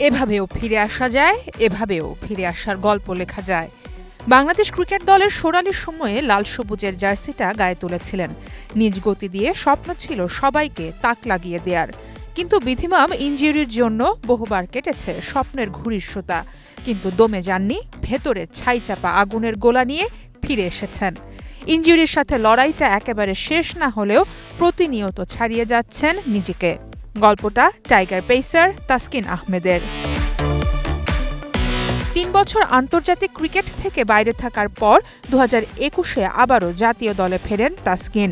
এভাবেও ফিরে আসা যায়, এভাবেও ফিরে আসার গল্প লেখা যায়। বাংলাদেশ ক্রিকেট দলের সোনালি সময়ে লাল সবুজের জার্সিটা গায়ে তুলেছিলেন। নিজ গতি দিয়ে স্বপ্ন ছিল সবাইকে তাক লাগিয়ে দেয়ার। কিন্তু বিধিমাম ইনজুরির জন্য বহুবার কেটেছে স্বপ্নের ঘুড়ির সুতা। কিন্তু দমে যাননি, ভেতরে ছাইচাপা আগুনের গোলা নিয়ে ফিরে এসেছেন। ইনজুরির সাথে লড়াইটা একেবারে শেষ না হলেও প্রতিনিয়ত ছাড়িয়ে যাচ্ছেন নিজেকে। গল্পটা টাইগার পেসার তাসকিন আহমেদের। ৩ বছর আন্তর্জাতিক ক্রিকেট থেকে বাইরে থাকার পর ২০২১-এ আবারও জাতীয় দলে ফেরেন তাসকিন।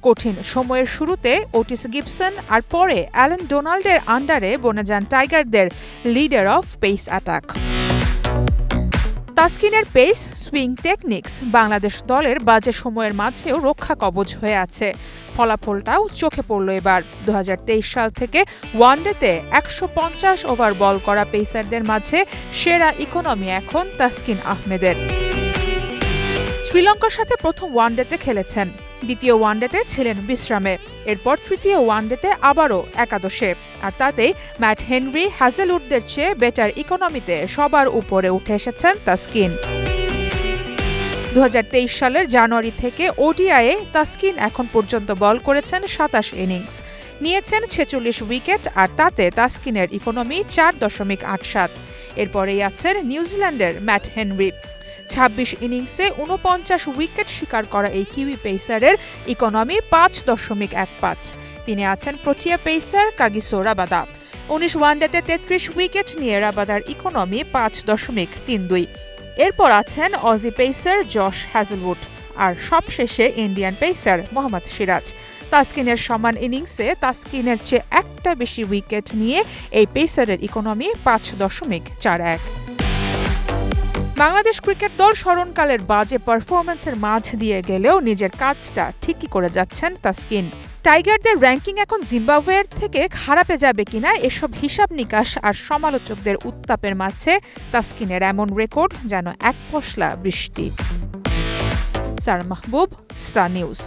কঠিন সময়ের শুরুতে ওটিস গিবসন আর পরে অ্যালেন ডোনাল্ডের আন্ডারে বনে যান টাইগারদের লিডার অফ পেস অ্যাটাক। তাসকিনের পেস, সুইং টেকনিক্স বাংলাদেশ দলের বাজে সময়ের মাঝেও রক্ষা কবচ হয়ে আছে। ফলাফলটাও চোখে পড়ল এবার। ২০২৩ সাল থেকে ওয়ানডেতে ১৫০ ওভার বল করা পেসারদের মাঝে সেরা ইকোনমি এখন তাসকিন আহমেদের। শ্রীলঙ্কার সাথে প্রথম ওয়ানডেতে খেলেছেন, দ্বিতীয় ওয়ানডেতে ছিলেন বিশ্রামে, এরপর তৃতীয় ওয়ানডেতে আবারও একাদশে। আর তাতেই ম্যাট হেনরি, হ্যাজেলউডদের চেয়ে বেটার ইকোনমিতে সবার উপরে উঠে এসেছেন তাসকিন। ২০২৩ সালের জানুয়ারি থেকে ওডিআইয়ে তাসকিন এখন পর্যন্ত বল করেছেন ২৭ ইনিংস, নিয়েছেন ৪৬ উইকেট, আর তাতে তাসকিনের ইকোনমি ৪.৮৭। এরপরেই আছেন নিউজিল্যান্ডের ম্যাট হেনরি। ২৬ ইনিংসে ৪৯ উইকেট শিকার করা এই কিউই পেসারের ইকোনমি ৫.১৫। তিনি আছেন Protea pacer Kagiso Rabada. ১৯ ওয়ানডেতে ৩৩ wicket নিয়ে রাবাদার ইকোনমি ৫.৩২। এরপর আছেন অজি পেসার জশ হ্যাজেলউড, আর সবশেষে ইন্ডিয়ান পেসার মোহাম্মদ সিরাজ। তাসকিনের সমান ইনিংসে তাসকিনের চেয়ে একটা বেশি উইকেট নিয়ে এই পেসারের ইকোনমি ৫.৪১। বাংলাদেশ ক্রিকেট দল স্মরণকালের বাজে পারফরম্যান্সের মাঝ দিয়ে গেলেও নিজের কাজটা ঠিকই করে যাচ্ছেন তাসকিন। টাইগারদের র্যাঙ্কিং এখন জিম্বাবুয়ের থেকে খারাপে যাবে কিনা এসব হিসাব নিকাশ আর সমালোচকদের উত্তাপের মাঝে তাসকিনের এমন রেকর্ড যেন এক পশলা বৃষ্টি। সারা মাহবুব, স্টার নিউজ।